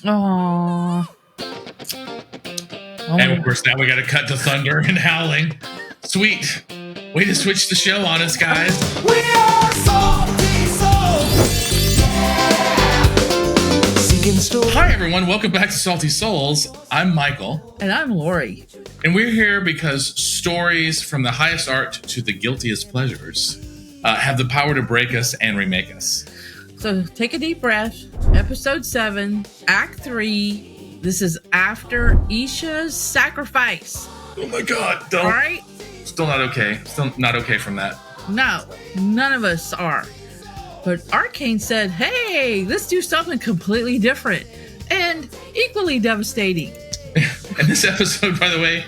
Oh. And of course, now we got to cut to thunder and howling. Sweet. Way to switch the show on us, guys. We are Salty Souls. Hi, everyone. Welcome back to Salty Souls. I'm Michael. And I'm Lori. And we're here because stories from the highest art to the guiltiest pleasures have the power to break us and remake us. So take a deep breath. Episode 7, Act 3. This is after Isha's sacrifice. Oh my god. Don't. All right? Still not okay. Still not okay from that. No, none of us are. But Arcane said, hey, let's do something completely different and equally devastating. And this episode, by the way,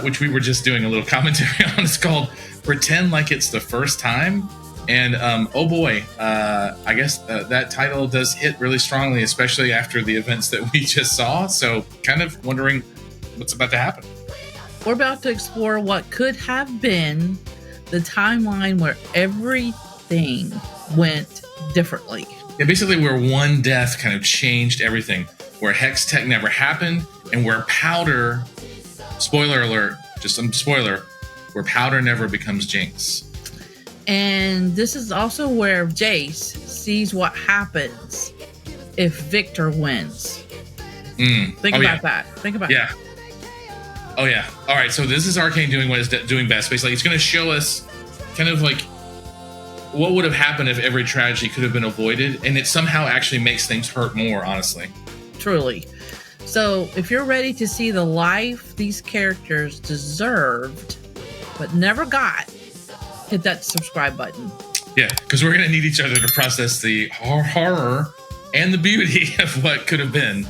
which we were just doing a little commentary on, is called Pretend Like It's the First Time. And oh boy, I guess that title does hit really strongly, especially after the events that we just saw. So kind of wondering what's about to happen. We're about to explore what could have been the timeline where everything went differently. Yeah, basically where one death kind of changed everything, where Hex Tech never happened, and where Powder, spoiler alert, just some spoiler, where Powder never becomes Jinx. And this is also where Jayce sees what happens if Victor wins. Think about that. Think about that. Oh, yeah. All right, so this is Arcane doing what it's doing best. Basically, it's going to show us kind of like what would have happened if every tragedy could have been avoided, and it somehow actually makes things hurt more, honestly. Truly. So if you're ready to see the life these characters deserved but never got, hit that subscribe button. Yeah, because we're going to need each other to process the horror and the beauty of what could have been.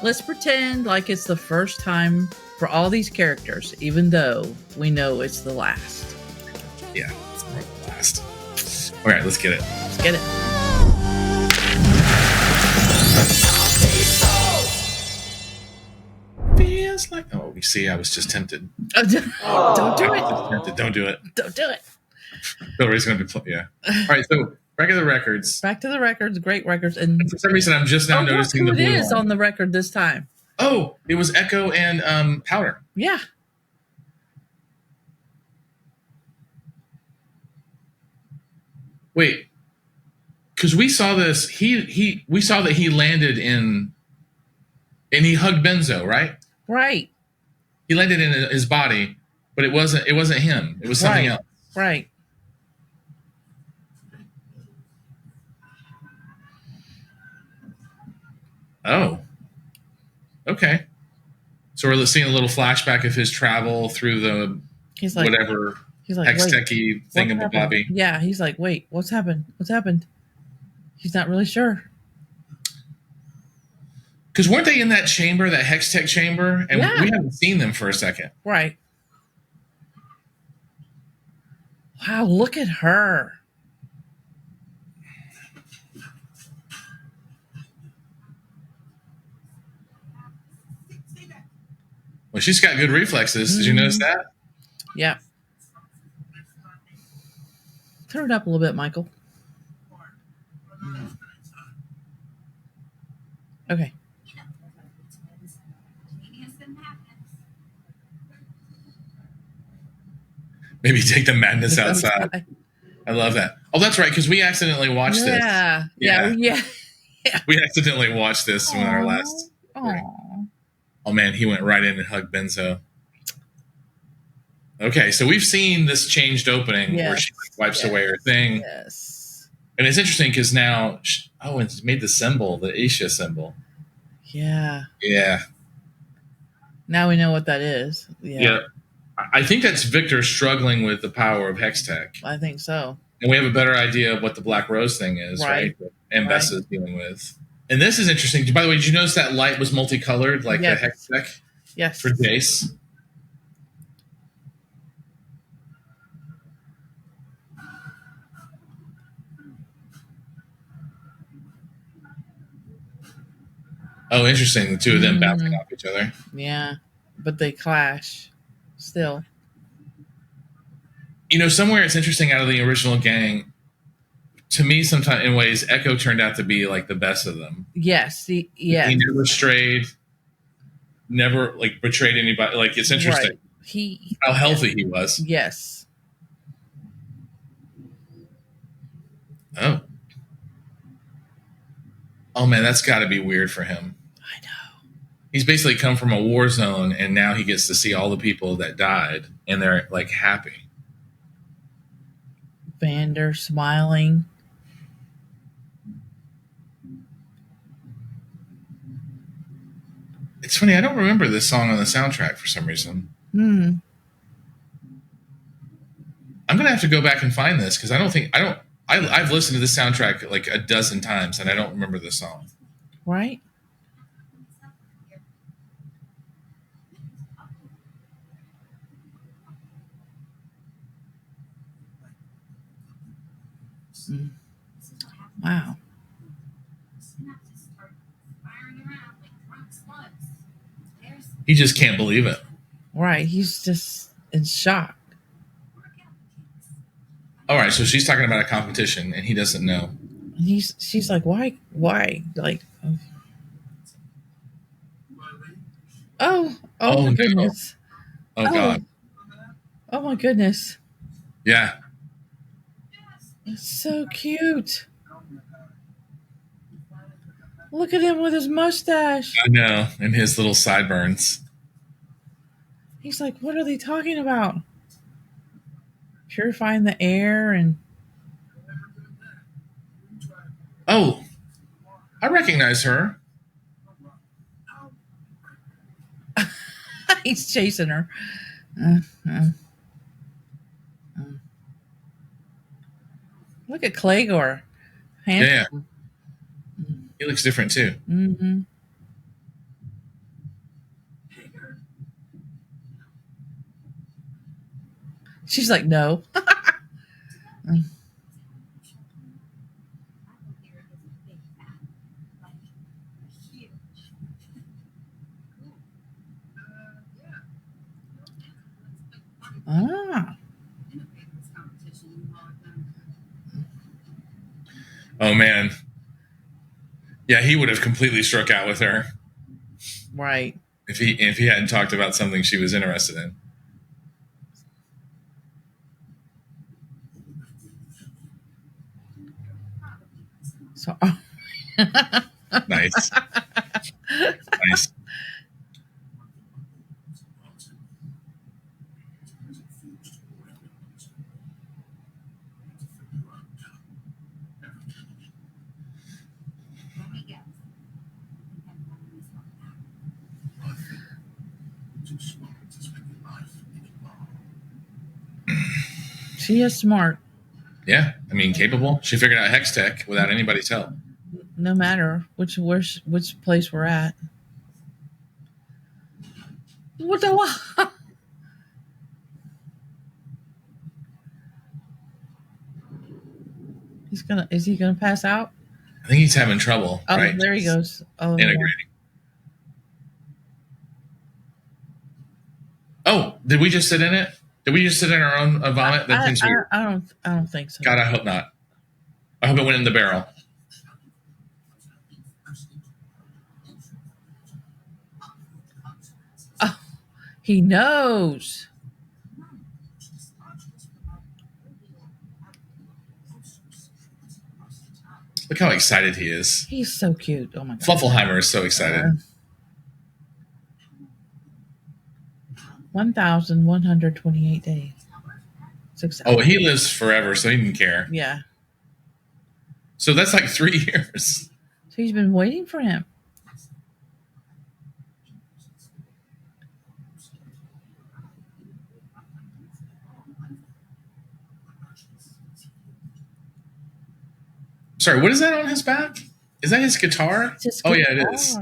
Let's pretend like it's the first time for all these characters, even though we know it's the last. Yeah, it's more the last. All right, let's get it. Let's get it. Feels like... Oh, you see, I was just tempted. Don't do it. Don't do it. Don't do it. Hillary's going to be... Yeah. All right, so back to the records. Back to the records. Great records. And for some reason, I'm just now noticing who the blue it is line on the record this time. Oh, it was Ekko and Powder. Yeah. Wait, because we saw this. We saw that he landed in, and he hugged Benzo, right? Right. He landed in his body, but it wasn't him. It was something else. Right. Oh. Okay. So we're seeing a little flashback of his travel through the whatever Hex-techy thingamabobby. Yeah, he's like, wait, what's happened? What's happened? He's not really sure. Because weren't they in that chamber, that Hex-tech chamber? And we haven't seen them for a second. Right. Wow, look at her. Well, she's got good reflexes. Did you notice that? Yeah. Turn it up a little bit, Michael. Okay. Maybe take the madness outside. I love that. Oh, that's right, because we accidentally watched this. Yeah. We accidentally watched this in our last. Oh man, he went right in and hugged Benzo. Okay, so we've seen this changed opening where she wipes away her thing. Yes. And it's interesting because now, and it's made the symbol, the Isha symbol. Yeah. Yeah. Now we know what that is. Yeah. I think that's Victor struggling with the power of Hex-tech. I think so. And we have a better idea of what the Black Rose thing is, right? And Bessa is dealing with. And this is interesting. By the way, did you notice that light was multicolored, like the Hex-tech? Yes. For Jayce? Oh, interesting. The two of them bouncing off each other. Yeah. But they clash still. You know, somewhere it's interesting out of the original gang, to me, sometimes in ways, Ekko turned out to be like the best of them. Yes. He never strayed, never like betrayed anybody. Like it's interesting how healthy he was. Yes. Oh. Oh man, that's got to be weird for him. I know. He's basically come from a war zone, and now he gets to see all the people that died, and they're like happy. Vander smiling. It's funny, I don't remember this song on the soundtrack for some reason. I'm gonna have to go back and find this because I've listened to this soundtrack like a dozen times and I don't remember this song. Right? Wow. He just can't believe it. Right. He's just in shock. All right, so she's talking about a competition and he doesn't know. She's like, why? Like, oh my goodness. No. Oh God. Oh my goodness. Yeah. It's so cute. Look at him with his mustache. I know, and his little sideburns. He's like, what are they talking about? Purifying the air and... Oh, I recognize her. He's chasing her. Look at Clegor. Yeah. He looks different too. Mm-hmm. She's like, no. Oh man. Yeah, he would have completely struck out with her. Right. If he hadn't talked about something she was interested in. So Nice. Nice. she is smart. Yeah, I mean, capable. She figured out hex tech without anybody's help. No matter which place we're at. What the? Is he gonna pass out? I think he's having trouble. Oh, right? There he goes. Oh, integrating. Yeah. Oh, did we just sit in it? Did we just sit in our own vomit? That seems weird. I don't think so. God, I hope not. I hope it went in the barrel. Oh, he knows. Look how excited he is. He's so cute. Oh my God. Fluffleheimer is so excited. 1,128 days. Oh, he lives forever, so he didn't care. Yeah. So that's like 3 years. So he's been waiting for him. Sorry, what is that on his back? Is that his guitar? Oh, yeah, it is.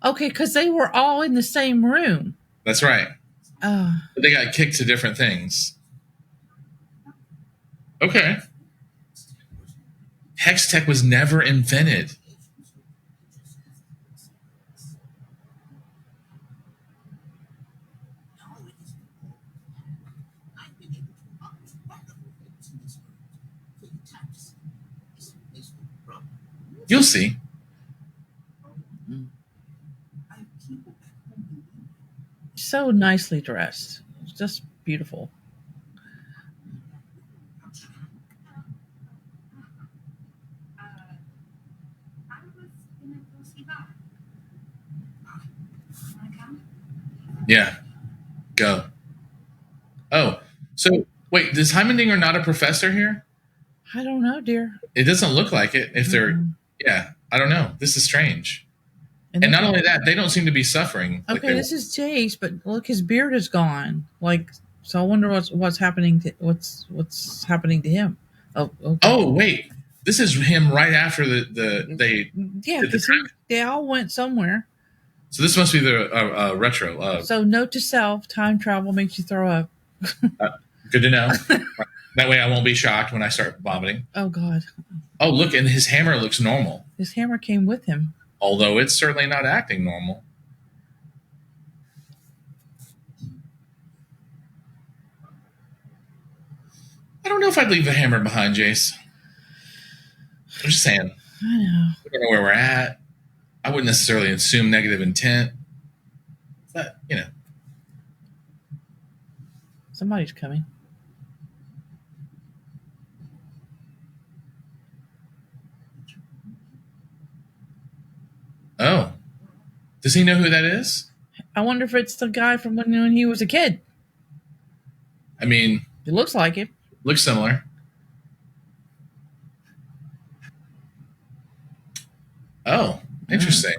Okay, because they were all in the same room. That's right. But they got kicked to different things. Okay. Hex tech was never invented. You'll see. So nicely dressed. It's just beautiful. Yeah. Go. Oh, so wait, is Heimerdinger not a professor here? I don't know, dear. It doesn't look like it. If they're, Mhm. yeah, I don't know. This is strange. And then- not only that, they don't seem to be suffering. like okay, they this is Jayce, but look, his beard is gone. Like, so I wonder what's happening to what's happening to him. Oh, okay. Oh, wait, this is him right after they. Yeah, did the because they all went somewhere. So this must be the retro. So note to self: time travel makes you throw up. Good to know. That way, I won't be shocked when I start vomiting. Oh God, Oh, look, and his hammer looks normal, his hammer came with him. although it's certainly not acting normal. I don't know if I'd leave the hammer behind, Jayce. I'm just saying. I know. We don't know where we're at. I wouldn't necessarily assume negative intent, but you know. Somebody's coming. Oh, does he know who that is? I wonder if it's the guy from when he was a kid. I mean, It looks like it. looks similar. Oh, interesting.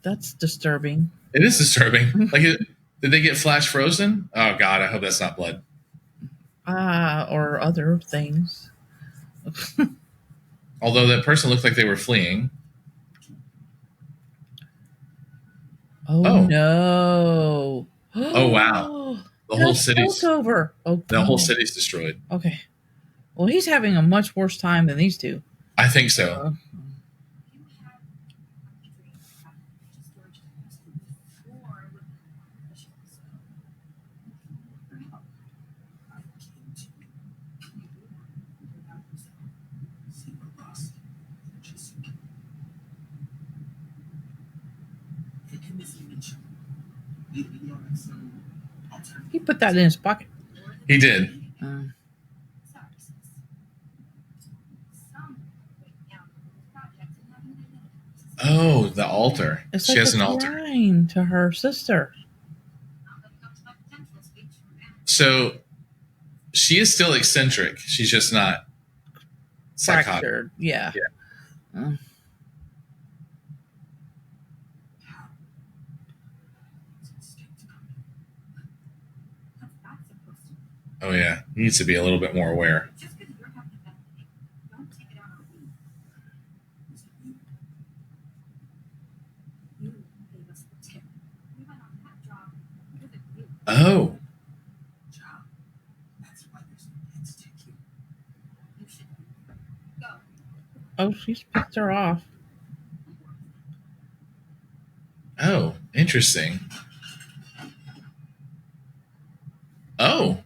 That's disturbing. It is disturbing. Did they get flash frozen? Oh God, I hope that's not blood. Or other things. Although that person looked like they were fleeing. Oh. No. Oh, wow. The whole city's over. Oh, the whole city's destroyed. Okay. Well, he's having a much worse time than these two. I think so. He put that in his pocket. He did. Oh, the altar. It's She like has a an altar. shrine to her sister. So she is still eccentric. She's just not psychotic. Fractured. Yeah. Oh yeah, he needs to be a little bit more aware. Oh. Oh, she's picked her off. Oh, interesting. Oh.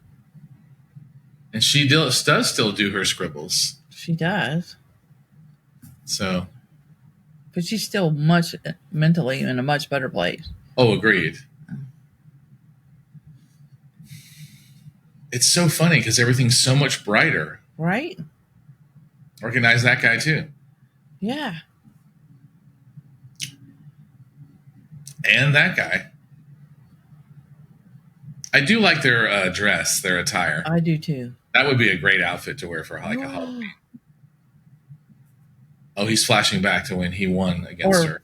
And she does still do her scribbles. She does. So. But she's still much mentally in a much better place. Oh, agreed. It's so funny because everything's so much brighter. Right? Recognize that guy too. Yeah. And that guy. I do like their dress, their attire. I do too. That would be a great outfit to wear for like a Halloween. Oh, he's flashing back to when he won against her.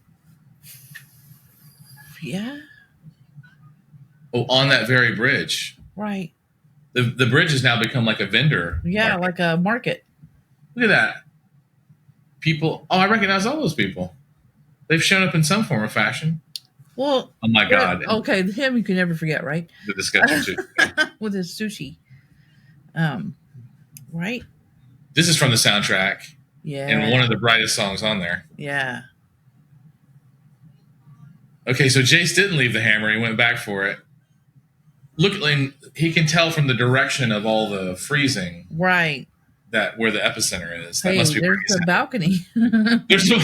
Yeah. Oh, on that very bridge. Right. The bridge has now become like a vendor. Yeah, market. like a market. Look at that. People. Oh, I recognize all those people. They've shown up in some form or fashion. Well, oh my God. Okay, him you can never forget, right? The discussion too. With his sushi. Right? This is from the soundtrack. Yeah. And one of the brightest songs on there. Yeah. Okay, so Jayce didn't leave the hammer. He went back for it. Look, and he can tell from the direction of all the freezing. Right. that where the epicenter is. That Hey, must be where there's he's the at. balcony. There's no,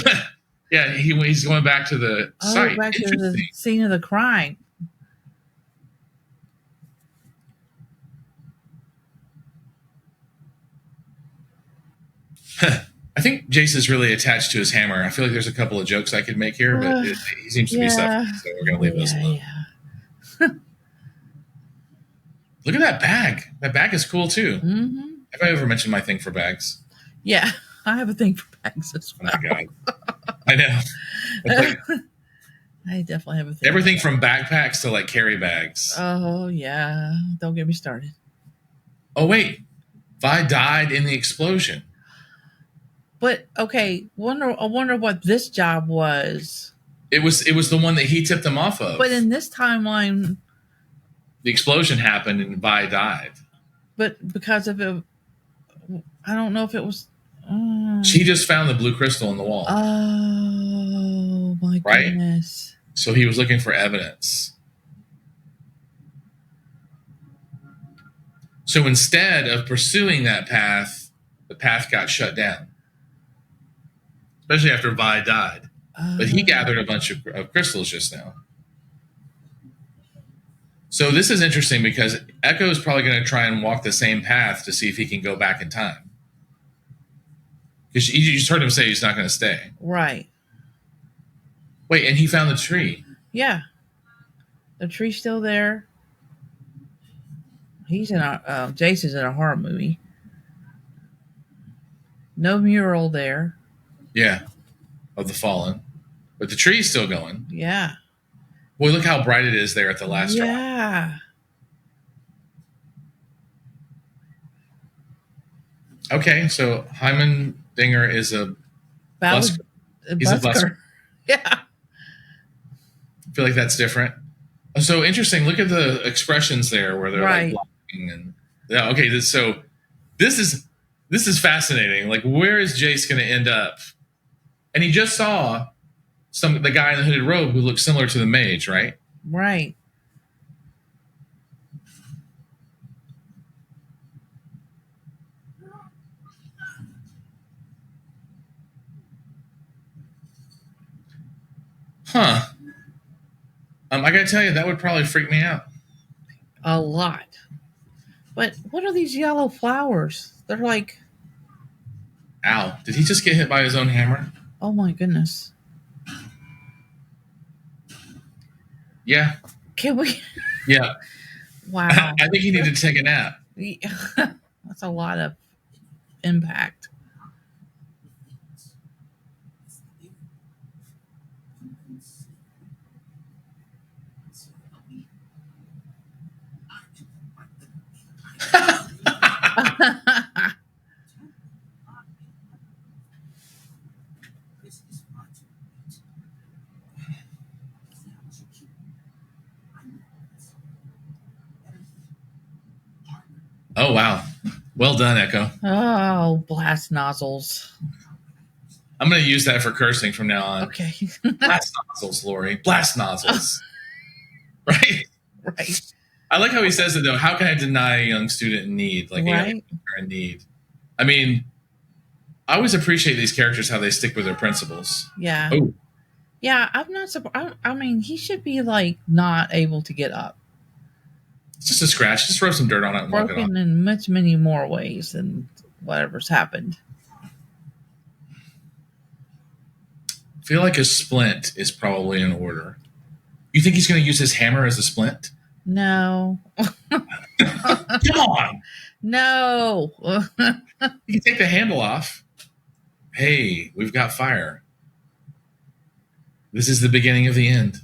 yeah, he's going back to the site. Back to the Interesting. scene of the crime. I think Jace is really attached to his hammer. I feel like there's a couple of jokes I could make here, but he seems to be suffering, so we're going to leave those alone. Yeah. Look at that bag. That bag is cool, too. Mm-hmm. Have I ever mentioned my thing for bags? Yeah, I have a thing for bags as well. Oh, my God. I know. It's like I definitely have a thing. everything from backpacks to, like, carry bags. Oh, yeah. Don't get me started. Oh, wait. Vi died in the explosion. But, okay, I wonder what this job was. It was the one that he tipped them off of. But in this timeline... The explosion happened and Vi died. But because of it... I don't know if it was... She just found the blue crystal in the wall. Oh, my goodness. So he was looking for evidence. So instead of pursuing that path, the path got shut down. Especially after Vi died. But he gathered a bunch of crystals just now. So this is interesting because Ekko is probably going to try and walk the same path to see if he can go back in time. Because you just heard him say he's not going to stay. Right. Wait, and he found the tree. Yeah. The tree's still there. He's in a... Jayce is in a horror movie. No mural there. Yeah. Of the fallen. But the tree's still going. Yeah. Boy, look how bright it is there at the last drop. Yeah. Okay, so Heimerdinger is a busker. He's a busker. Yeah. I feel like that's different. So interesting. Look at the expressions there where they're like blocking and yeah. Okay, this is fascinating. Like, where is Jayce going to end up? And he just saw the guy in the hooded robe who looks similar to the mage, right? Right. Huh. I gotta tell you, that would probably freak me out. A lot. But what are these yellow flowers? They're like... Ow. Did he just get hit by his own hammer? Oh my goodness. Yeah. Can we... Yeah. Wow. I think he needed to take a nap. That's a lot of impact. Oh, wow. Well done, Ekko. Oh, blast nozzles. I'm going to use that for cursing from now on. Okay. Blast nozzles, Lori. Blast nozzles. Right? Right. I like how he says it, though. How can I deny a young student in need? Like, right. a young in need. I mean, I always appreciate these characters, how they stick with their principles. Yeah. Oh. Yeah, I'm not surprised. I mean, he should be, like, not able to get up. It's just a scratch. Just throw some dirt on it and walk it Broken on. in many more ways than whatever's happened. I feel like a splint is probably in order. You think he's going to use his hammer as a splint? No. Come on. No. You can take the handle off. Hey, we've got fire. This is the beginning of the end.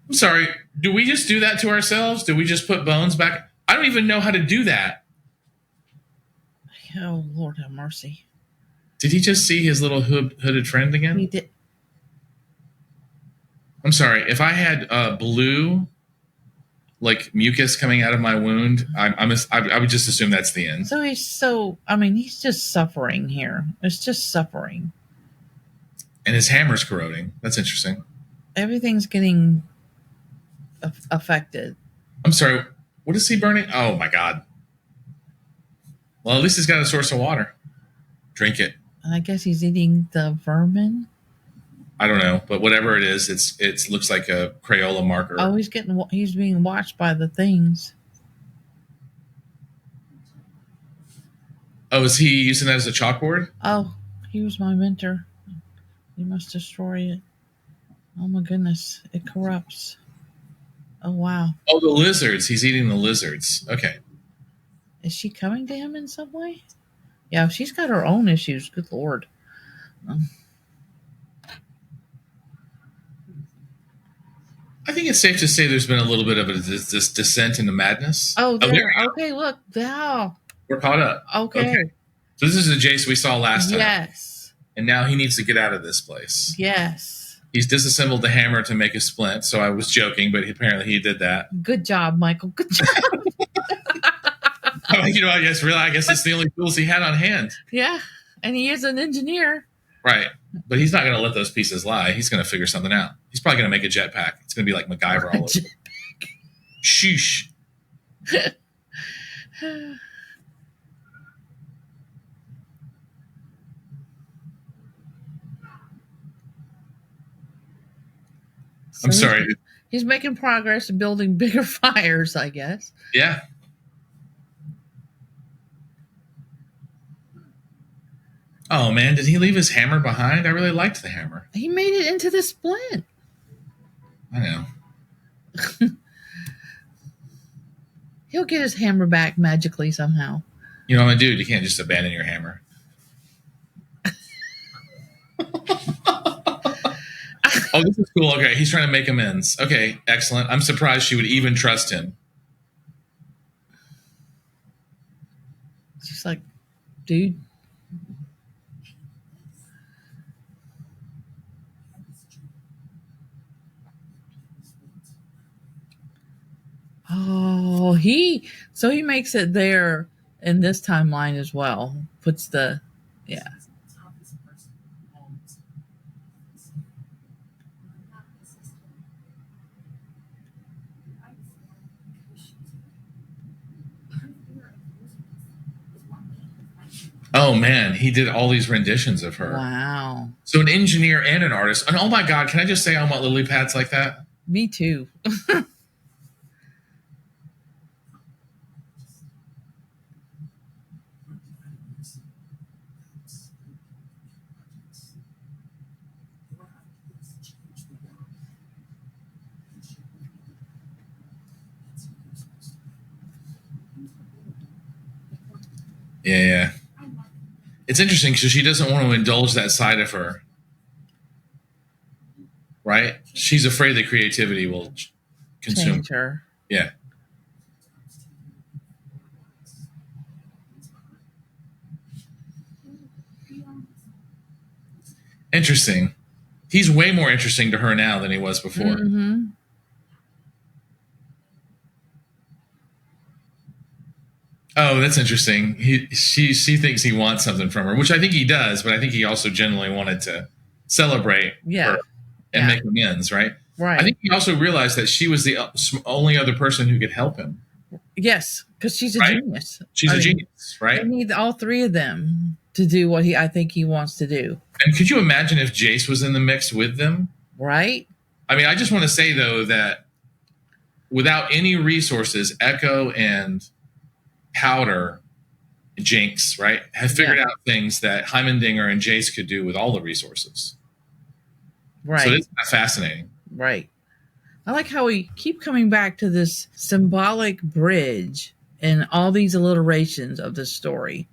I'm sorry. Do we just do that to ourselves? Do we just put bones back? I don't even know how to do that. Oh, Lord have mercy. Did he just see his little hooded friend again? He did. I'm sorry. If I had blue, like mucus coming out of my wound, I would just assume that's the end. So he's just suffering here. It's just suffering. And his hammer's corroding. That's interesting. Everything's getting affected. I'm sorry. What is he burning? Oh, my God. Well, at least he's got a source of water. Drink it. And I guess he's eating the vermin. I don't know, but whatever it is, it looks like a Crayola marker. Oh, he's being watched by the things. Oh, is he using that as a chalkboard? Oh, he was my mentor. You must destroy it. Oh my goodness, it corrupts. Oh wow. Oh, the lizards. He's eating the lizards. Okay. Is she coming to him in some way? Yeah, she's got her own issues. Good Lord. I think it's safe to say there's been a little bit of this descent into madness. Oh, there. There we go. Okay, look. Wow. We're caught up. Okay. So this is the Jace we saw last time. Yes. And now he needs to get out of this place. Yes. He's disassembled the hammer to make a splint. So I was joking, but apparently he did that. Good job, Michael. Good job. You know, I guess it's the only tools he had on hand. Yeah. And he is an engineer. Right. But he's not going to let those pieces lie. He's going to figure something out. He's probably going to make a jetpack. It's going to be like MacGyver all over. Sheesh. I'm sorry. He's making progress in building bigger fires, I guess. Yeah. Oh, man. Did he leave his hammer behind? I really liked the hammer. He made it into the splint. I know. He'll get his hammer back magically somehow. You know, my dude, you can't just abandon your hammer. Oh, this is cool. Okay, he's trying to make amends. Okay, excellent. I'm surprised she would even trust him. She's like, dude. Oh, he makes it there in this timeline as well. Puts the, yeah. Oh man, he did all these renditions of her. Wow. So an engineer and an artist. And oh my God, can I just say I want lily pads like that? Me too. Yeah. It's interesting because she doesn't want to indulge that side of her. Right? She's afraid that creativity will consume Change her. Yeah. Interesting. He's way more interesting to her now than he was before. Mm-hmm. Oh, that's interesting. She thinks he wants something from her, which I think he does, but I think he also genuinely wanted to celebrate her and make amends, right? Right. I think he also realized that she was the only other person who could help him. Yes, because she's a Right? genius. She's a genius, right? I need all three of them to do what I think he wants to do. And could you imagine if Jace was in the mix with them? Right? I mean, I just want to say, though, that without any resources, Ekko and Powder, Jinx, right, have figured out things that Heimerdinger and Jace could do with all the resources. Right. So it's fascinating. Right. I like how we keep coming back to this symbolic bridge in all these alliterations of the story.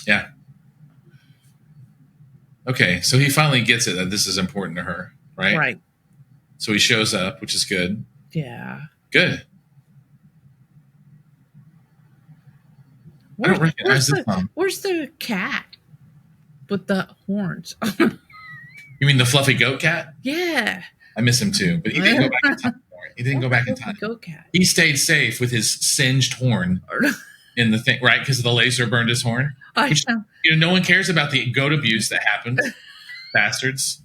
Yeah. Okay, so he finally gets it that this is important to her, right? Right. So he shows up, which is good. Yeah. Good. I don't recognize this song. Where's the cat with the horns? You mean the fluffy goat cat? Yeah. I miss him too, but he didn't go back in time. He didn't go back in time. Goat cat. He stayed safe with his singed horn in the thing, right? Because the laser burned his horn. Which, no one cares about the goat abuse that happened. Bastards.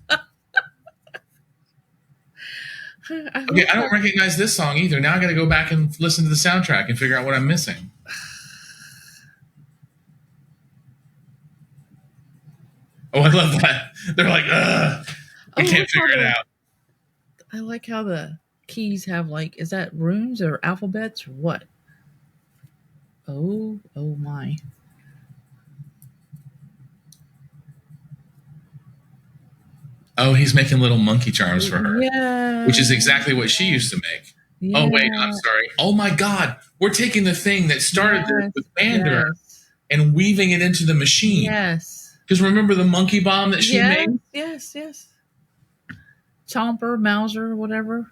Okay, I don't recognize this song either. Now I got to go back and listen to the soundtrack and figure out what I'm missing. Oh, I love that. They're like, ugh, we can't figure it out. I like how the keys have like, is that runes or alphabets or what? Oh my. Oh, he's making little monkey charms for her. Yeah. Which is exactly what she used to make. Yeah. Oh, wait, I'm sorry. Oh, my God. We're taking the thing that started this with Vander and weaving it into the machine. Yes. Because remember the monkey bomb that she made? Yes. Chomper, Mauser, whatever.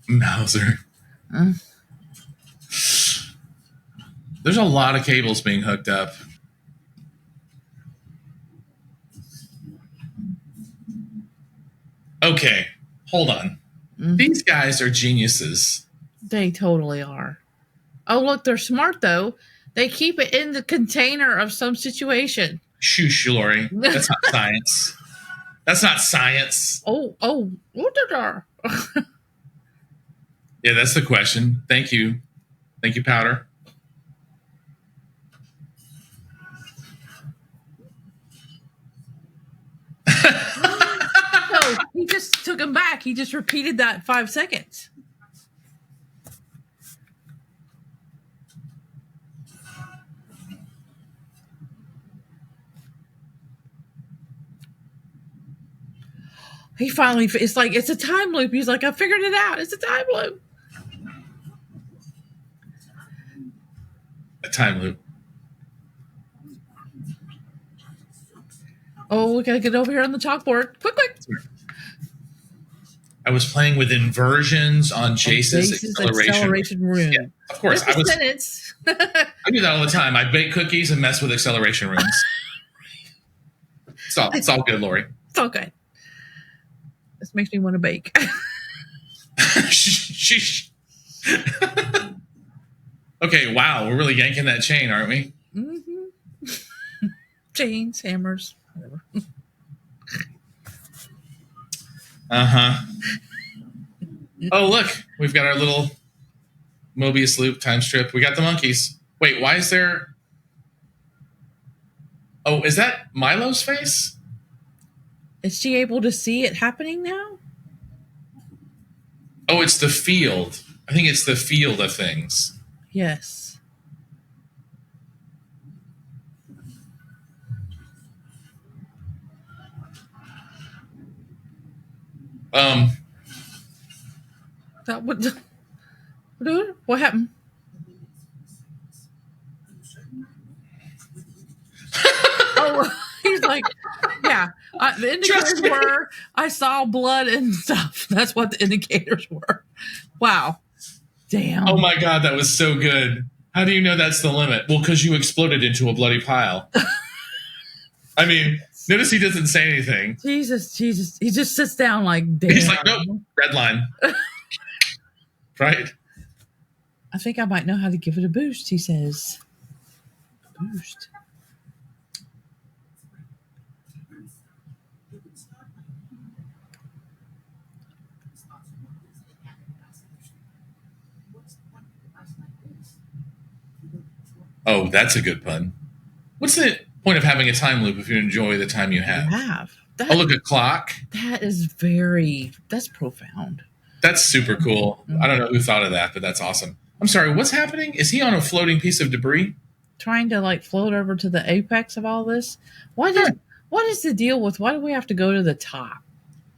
Mauser. There's a lot of cables being hooked up. Okay, hold on. These guys are geniuses. They totally are. Oh, look, they're smart, though. They keep it in the container of some situation. Shush, Lori. That's not science. That's not science. Oh, Yeah, that's the question. Thank you. Thank you, Powder. No, he just took him back. He just repeated that 5 seconds. He finally, it's like, it's a time loop. He's like, I figured it out. It's a time loop. A time loop. Oh, we gotta get over here on the chalkboard. Quick. I was playing with inversions on Jayce's acceleration rune. Yeah, of course. I do that all the time. I bake cookies and mess with acceleration runes. It's all good, Lori. It's all good. This makes me want to bake. Sheesh. Okay, wow. We're really yanking that chain, aren't we? Mm-hmm. Chains, hammers, whatever. Uh-huh. Oh, look. We've got our little Mobius loop time strip. We got the monkeys. Wait, why is there... Oh, is that Milo's face? Is she able to see it happening now? Oh, it's the field. I think it's the field of things. Yes. That what happened? Oh, he's like, yeah. The indicators were, I saw blood and stuff. That's what the indicators were. Wow. Damn. Oh my God, that was so good. How do you know that's the limit? Well, because you exploded into a bloody pile. I mean, notice he doesn't say anything. Jesus. He just sits down like, damn. He's like, nope, red line. Right? I think I might know how to give it a boost, he says. Boost. Oh, that's a good pun. What's the point of having a time loop if you enjoy the time you have? Oh, look, a clock. That's profound. That's super cool. Mm-hmm. I don't know who thought of that, but that's awesome. I'm sorry, what's happening? Is he on a floating piece of debris? Trying to like float over to the apex of all this? What is the deal with why do we have to go to the top?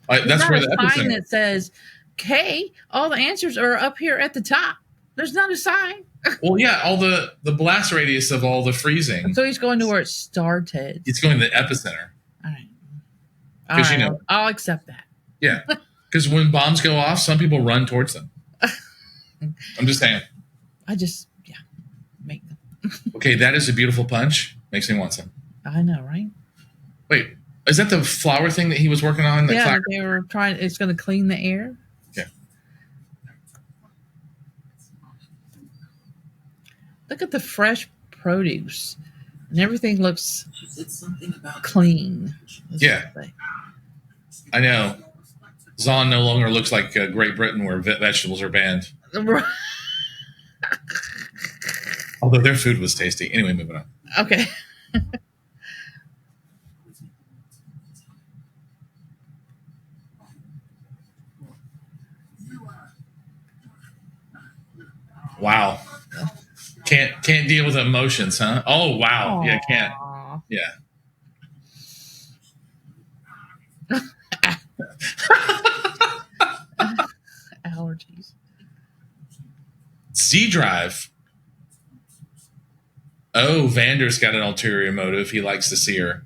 That's where the sign that says, "Hey, all the answers are up here at the top." There's not a sign. Well, yeah, all the blast radius of all the freezing. So he's going to where it started. He's going to the epicenter. All right. Because you know, I'll accept that. Yeah. Because when bombs go off, some people run towards them. I'm just saying. Make them. Okay, that is a beautiful punch. Makes me want some. I know, right? Wait, is that the flower thing that he was working on? Yeah, they were trying. It's going to clean the air. Yeah. Look at the fresh produce, and everything looks clean. Yeah, I know. Zaun no longer looks like Great Britain, where vegetables are banned. Although their food was tasty. Anyway, moving on. Okay. Wow. Can't deal with emotions, huh? Oh wow. Yeah, can't. Aw. Yeah. Allergies. Z Drive. Oh, Vander's got an ulterior motive. He likes to see her.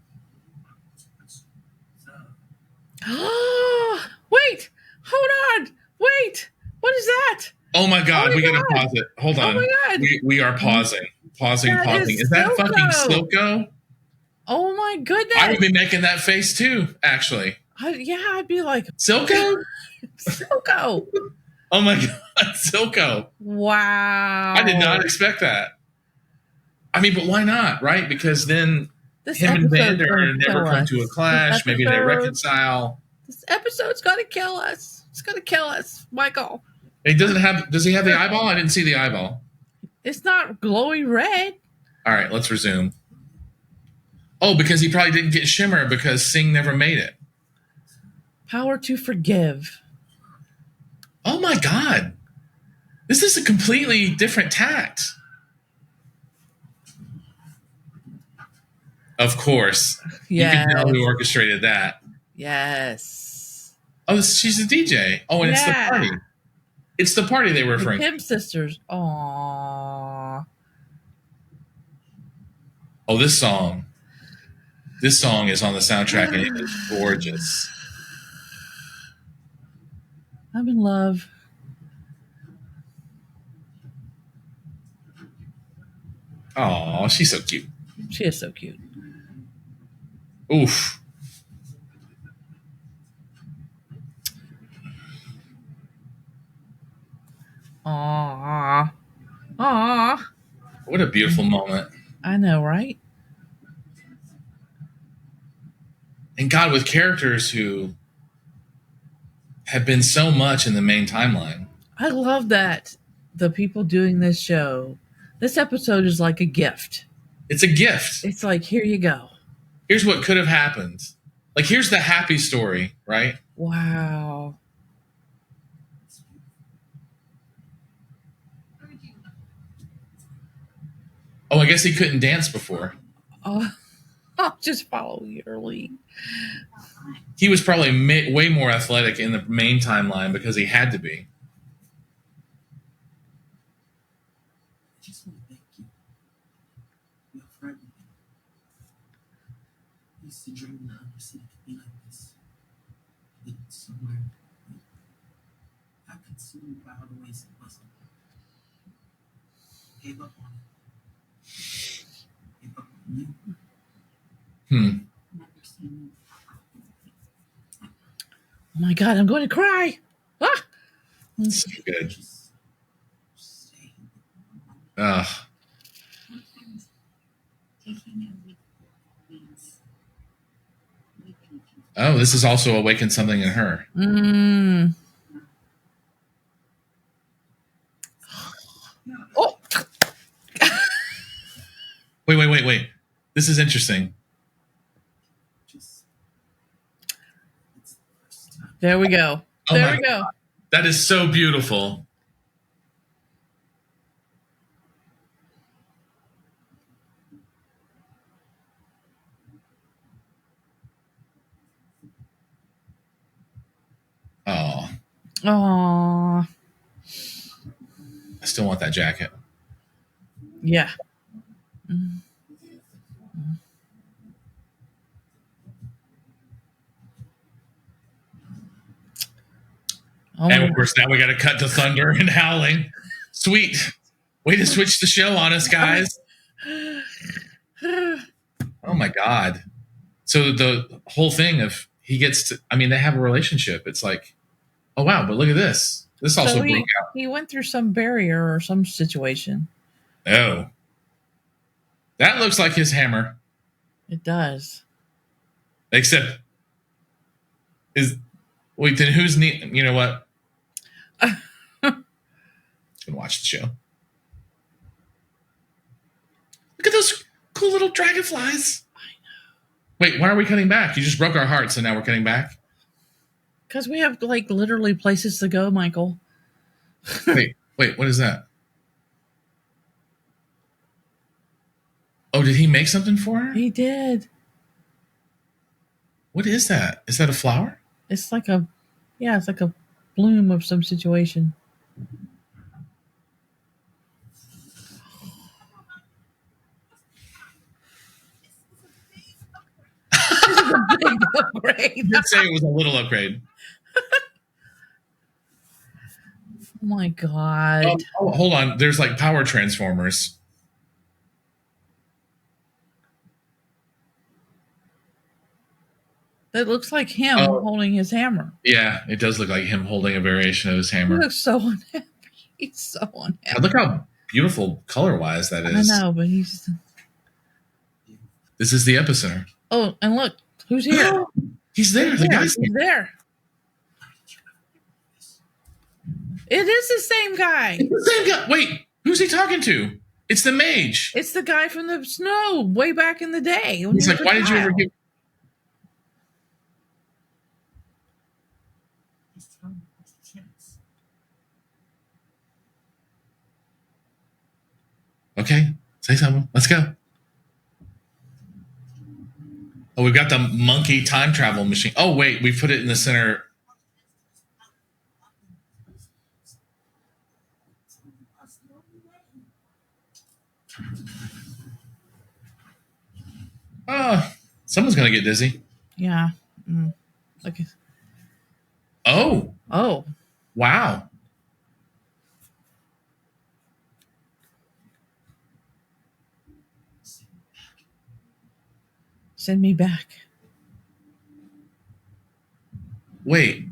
Wait, hold on. Wait, what is that? Oh my god, Oh my we gotta God. pause it. Hold Oh on. my God. We are pausing. Pausing. That is Is that fucking Silco. Silco? Oh my goodness. I would be making that face too, actually. I'd be like, Silco? Silco. Oh my god, Silco. Wow. I did not expect that. I mean, but why not, right? Because then This him and episode's Vander gonna never kill come us. to a clash. This Maybe they episode- reconcile. This episode's gonna kill us. It's gonna kill us, Michael. He doesn't have. Does he have the eyeball? I didn't see the eyeball. It's not glowing red. All right, let's resume. Oh, because he probably didn't get Shimmer because Singh never made it. Power to forgive. Oh my god, this is a completely different tact. Of course, you can tell who orchestrated that. Yes. Oh, she's a DJ. Oh, and it's the party. It's the party they were The referring to. Pimp Sisters. Aww. Oh, this song. This song is on the soundtrack and it is gorgeous. I'm in love. Oh, she's so cute. She is so cute. Oof. Aww. Aww. What a beautiful moment. I know, right? And God, with characters who have been so much in the main timeline. I love that the people doing this show, this episode is like a gift. It's a gift. It's like, here you go. Here's what could have happened. Like, here's the happy story, right? Wow. Oh, I guess he couldn't dance before. I'll just follow your lead. He was probably way more athletic in the main timeline because he had to be. I just want to thank you. You're frightened. I used to dream that I was sick to be like this. That somewhere I could see you by all the ways it wasn't. I gave up on it. I gave up on you. Never seen Oh my God, I'm going to cry. Ah! So good. Just stay. Ugh. Sometimes taking a leap means leaping into Oh, this has also awakened something in her. Mm. Oh, Wait. This is interesting. Just. It's the first time. there we go. Oh There my we go. That is so beautiful. Oh, Aw. I still want that jacket. Yeah. Mm. Oh And my of course, now we got to cut to thunder and howling. Sweet. Way to switch the show on us, guys. Oh my God. So the whole thing of he gets to, I mean, they have a relationship. It's like, oh wow, but look at this. This also So broke out. he went through some barrier or some situation. Oh. That looks like his hammer. It does. Except wait, then who's you know what? Can watch the show. Look at those cool little dragonflies. I know. Wait, why are we cutting back? You just broke our hearts, and now we're cutting back. Because we have like literally places to go, Michael. Wait, what is that? Oh, did he make something for her? He did. What is that? Is that a flower? It's like a bloom of some situation. This is a big upgrade. You did say it was a little upgrade. Oh my god. Oh, hold on. There's like power transformers. That looks like him holding his hammer. Yeah, it does look like him holding a variation of his hammer. He looks so unhappy. He's so unhappy. Yeah, look how beautiful color-wise that is. I know, but he's... This is the epicenter. Oh, and look, who's here? He's there. The guy's He's there. It is the same guy. It's the same guy. Wait, who's he talking to? It's the mage. It's the guy from the snow way back in the day. He's like, why did you ever give... Okay, say something. Let's go. Oh, we've got the monkey time travel machine. Oh, wait, we put it in the center. Oh, someone's going to get dizzy. Yeah. Okay. Oh, Oh. wow. Send me back. Wait.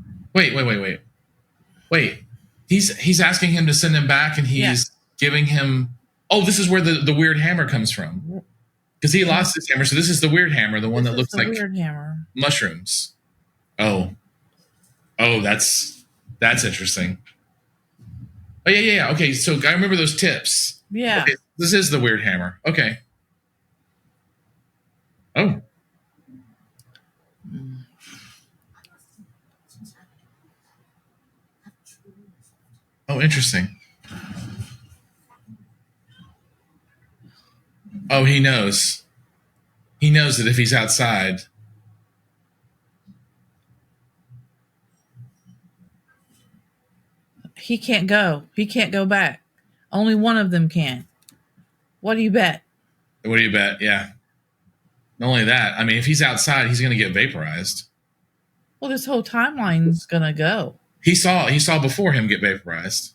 He's asking him to send him back, and he's giving him... Oh, this is where the weird hammer comes from. Because he lost his hammer, so this is the weird hammer, the one that looks like weird hammer. Mushrooms. Oh, that's interesting. Oh, yeah. Okay, so I remember those tips. Yeah. Okay, this is the weird hammer. Okay. Oh. Oh, interesting. Oh, he knows. He knows that if he's outside... He can't go. He can't go back. Only one of them can. What do you bet? What do you bet? Yeah. Not only that, I mean, if he's outside, he's going to get vaporized. Well, this whole timeline's going to go. He saw before him get vaporized.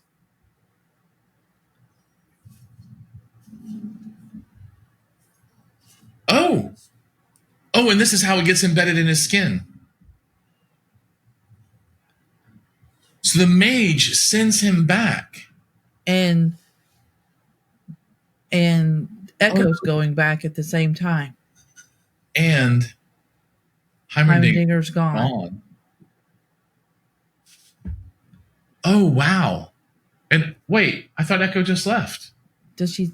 Oh, and this is how it gets embedded in his skin. So the mage sends him back. And Ekko's going back at the same time. And Heimerdinger's gone. Oh, wow. And wait, I thought Ekko just left. Does she?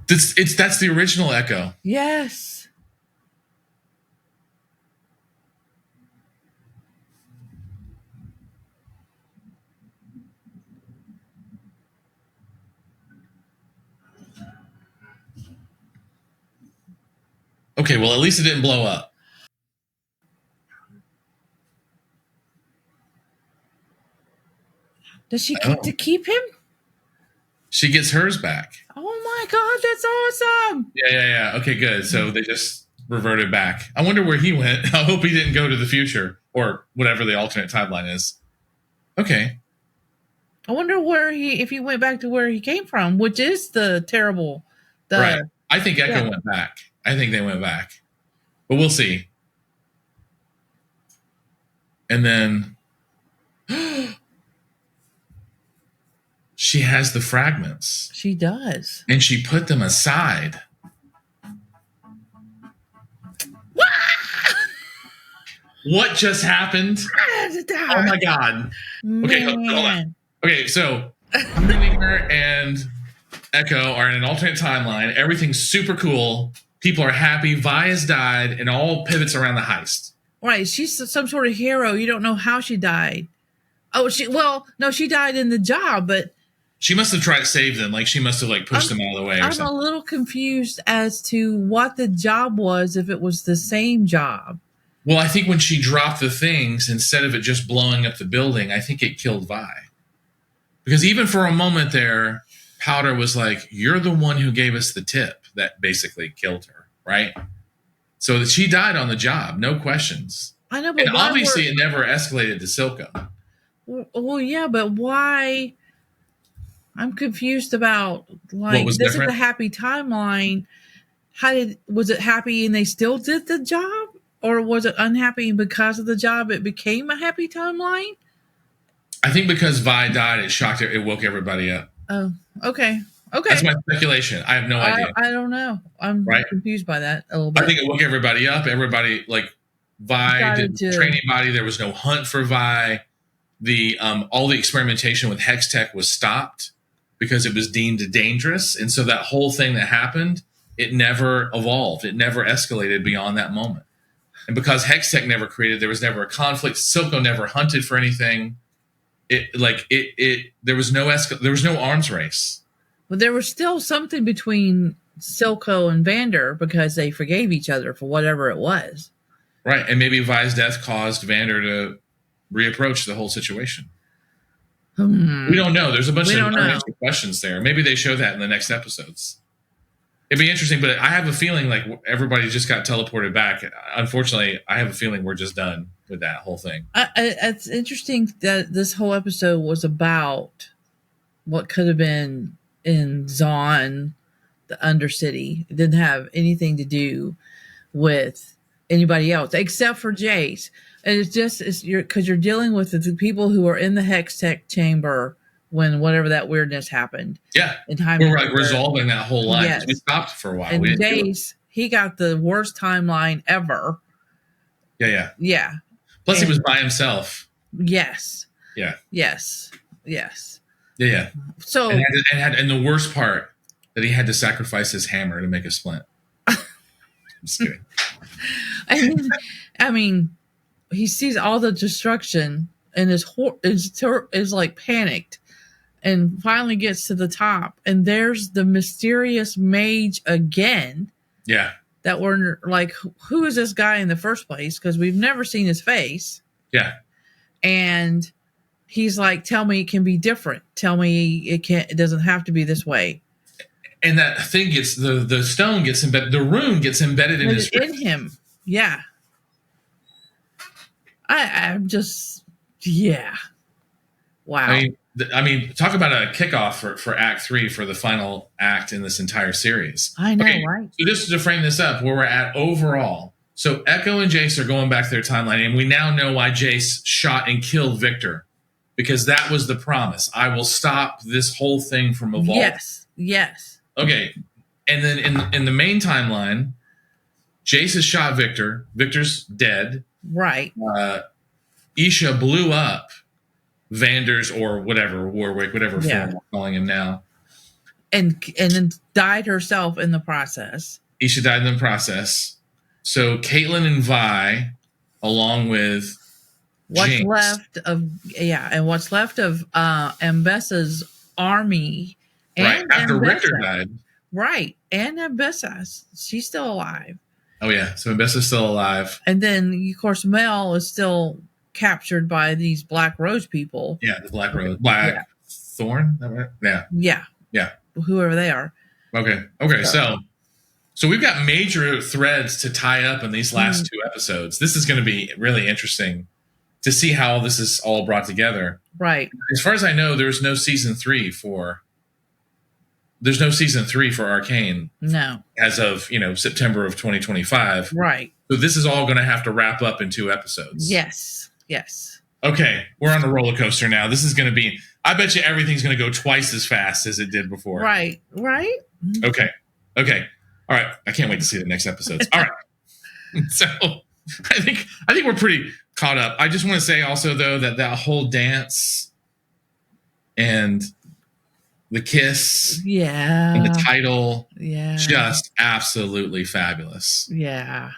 That's the original Ekko. Yes. Okay, well, at least it didn't blow up. Does she get to keep him? She gets hers back. Oh my god, that's awesome! Yeah. Okay, good. So they just reverted back. I wonder where he went. I hope he didn't go to the future or whatever the alternate timeline is. Okay. I wonder if he went back to where he came from, which is the terrible. Right. I think Ekko went back. I think they went back. But we'll see. And then she has the fragments. She does. And she put them aside. What just happened? Oh my god. Okay, hold on. Okay, so Heimerdinger and Ekko are in an alternate timeline. Everything's super cool. People are happy. Vi's died, and all pivots around the heist. Right, she's some sort of hero. You don't know how she died. Oh, she died in the job, but She must have tried to save them. Like she must have like pushed them out of the way or I'm something. a little confused as to what the job was, if it was the same job. Well, I think when she dropped the things, instead of it just blowing up the building, I think it killed Vi. Because even for a moment there, Powder was like, "You're the one who gave us the tip that basically killed her," right? So that she died on the job, no questions. I know, but And obviously it never escalated to Silco. Well, yeah, but why? I'm confused about, like, What was this different? is a happy timeline. Was it happy and they still did the job? Or was it unhappy and because of the job it became a happy timeline? I think because Vi died, it shocked it woke everybody up. Oh, okay. Okay. That's my speculation. I have no idea. I don't know. I'm confused by that a little bit. I think it woke everybody up. Everybody, like, Vi did training body. There was no hunt for Vi. All the experimentation with Hex Tech was stopped because it was deemed dangerous. And so that whole thing that happened, it never evolved. It never escalated beyond that moment. And because Hex Tech never created, there was never a conflict. Silco never hunted for anything. There was no arms race. But there was still something between Silco and Vander because they forgave each other for whatever it was. Right. And maybe Vi's death caused Vander to reapproach the whole situation. We don't know. There's a bunch of unanswered questions there. Maybe they show that in the next episodes. It'd be interesting, but I have a feeling like everybody just got teleported back. Unfortunately, I have a feeling we're just done with that whole thing. It's interesting that this whole episode was about what could have been in Zaun, the Undercity. It didn't have anything to do with anybody else except for Jayce. And it's just because you're dealing with the people who are in the Hex Tech chamber when whatever that weirdness happened. Yeah. In time, we're like resolving that whole line. Yes. We stopped for a while. And Jayce, he got the worst timeline ever. Yeah. Yeah. Plus, he was by himself. Yes. Yeah. Yes. Yeah. So, and the worst part that he had to sacrifice his hammer to make a splint. I'm just kidding. I mean, he sees all the destruction and is like panicked, and finally gets to the top, and there's the mysterious mage again. Yeah. That we're like, who is this guy in the first place? Because we've never seen his face. Yeah. And he's like, tell me it can be different. Tell me it doesn't have to be this way. And that thing gets, the stone gets embedded, the rune gets embedded in him. Yeah. I'm just, yeah. Wow. I mean, talk about a kickoff for Act 3 for the final act in this entire series. I know, right? So just to frame this up, where we're at overall. So Ekko and Jayce are going back to their timeline, and we now know why Jayce shot and killed Victor, because that was the promise. I will stop this whole thing from evolving. Yes. Okay. And then in the main timeline, Jayce has shot Victor. Victor's dead. Right. Isha blew up Vander's or whatever, Warwick, whatever form we're calling him now. And then died herself in the process. Isha died in the process. So Caitlyn and Vi, along with Jinx, what's left of Ambessa's army. Right, after Richter died. Right. And Ambessa, she's still alive. Oh, yeah. So Ambessa's still alive. And then, of course, Mel is still captured by these Black Rose people. Yeah, the Black Rose. Black Thorn? Right? Yeah. Yeah. Whoever they are. Okay. So we've got major threads to tie up in these last two episodes. This is going to be really interesting to see how this is all brought together. Right. As far as I know, there's no season 3 for Arcane. No. As of, September of 2025. Right. So this is all going to have to wrap up in 2 episodes. Yes. Okay, we're on a roller coaster now. This is going to be, I bet you everything's going to go twice as fast as it did before. Right. Okay. All right. I can't wait to see the next episodes. All right. So I think we're pretty caught up. I just want to say also, though, that whole dance and the kiss and the title, just absolutely fabulous. Yeah.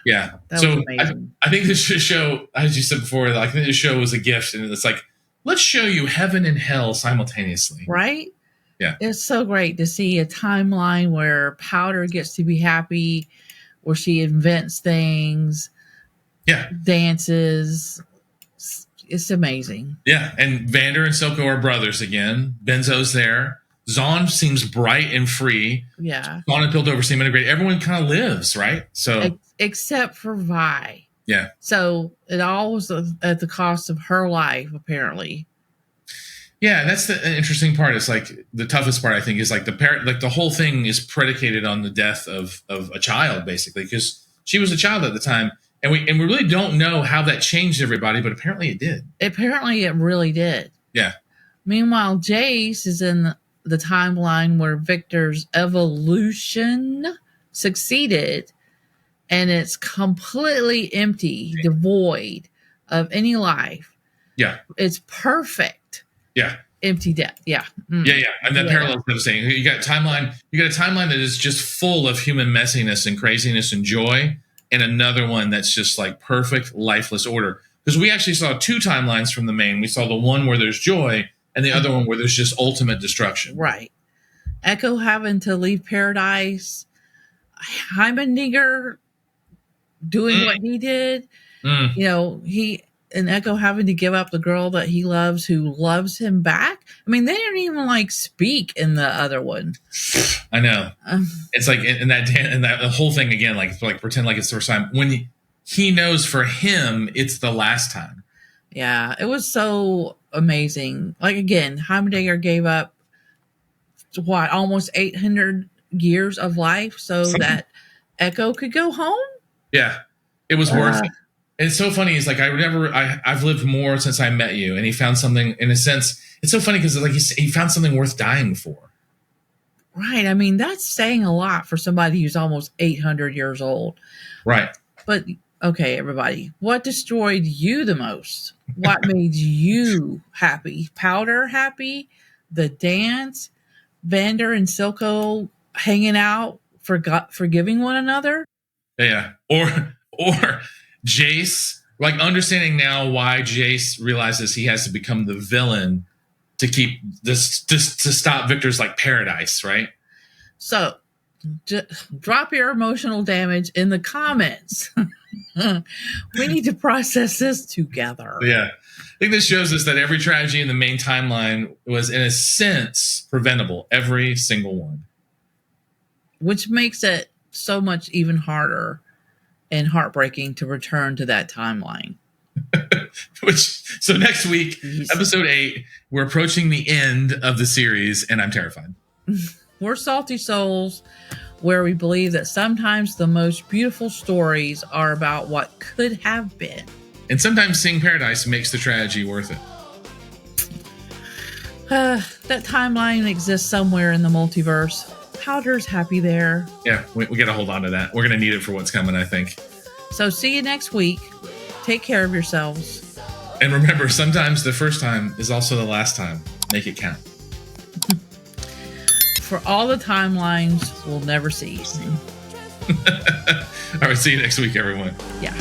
So I think this show, as you said before, I think this show was a gift, and it's like, let's show you heaven and hell simultaneously. Right. Yeah. It's so great to see a timeline where Powder gets to be happy, where she invents things, Yeah. dances. It's amazing. Yeah. And Vander and Silco are brothers again. Benzo's there. Zaun seems bright and free. Yeah. Zaun and Piltover seem integrated. Everyone kind of lives, right? So, Except for Vi. yeah. So it all was at the cost of her life, apparently. Yeah, that's the interesting part. It's like the toughest part, I think, is like the parent, like the whole thing is predicated on the death of a child, basically, because she was a child at the time, and we really don't know how that changed everybody, but apparently it did. Apparently, it really did. Yeah. Meanwhile, Jayce is in the timeline where Victor's evolution succeeded, and it's completely empty, devoid of any life. Yeah. It's perfect. Yeah. Empty death. Yeah. Mm. Yeah. And that parallels what I'm saying. You got a timeline that is just full of human messiness and craziness and joy, and another one that's just like perfect, lifeless order. Because we actually saw two timelines from the main. We saw the one where there's joy, and the other one where there's just ultimate destruction. Right. Ekko having to leave paradise. Heimerdinger doing what he did. You know, Ekko having to give up the girl that he loves, who loves him back. I mean, they didn't even like speak in the other one. I know. It's like in that whole thing again, like pretend like it's the first time when he knows for him it's the last time. Yeah, it was so amazing. Like again, Heimerdinger gave up almost 800 years of life so that Ekko could go home. Yeah, it was worth it. And it's so funny. It's like I've lived more since I met you, and he found something. In a sense, it's so funny because like he found something worth dying for. Right. I mean, that's saying a lot for somebody who's almost 800 years old. Right. But okay, everybody, what destroyed you the most? What made you happy? Powder happy? The dance? Vander and Silco hanging out, forgiving one another? Yeah. Or Jayce, like understanding now why Jayce realizes he has to become the villain to keep this to stop Victor's like paradise, right? So drop your emotional damage in the comments. We need to process this together. Yeah. I think this shows us that every tragedy in the main timeline was in a sense preventable. Every single one. Which makes it so much even harder and heartbreaking to return to that timeline. So next week, episode 8, we're approaching the end of the series, and I'm terrified. We're Salty Souls, where we believe that sometimes the most beautiful stories are about what could have been. And sometimes seeing paradise makes the tragedy worth it. That timeline exists somewhere in the multiverse. Powder's happy there. Yeah, we got to hold on to that. We're going to need it for what's coming, I think. So see you next week. Take care of yourselves. And remember, sometimes the first time is also the last time. Make it count. For all the timelines we'll never see. All right, see you next week, everyone. Yeah.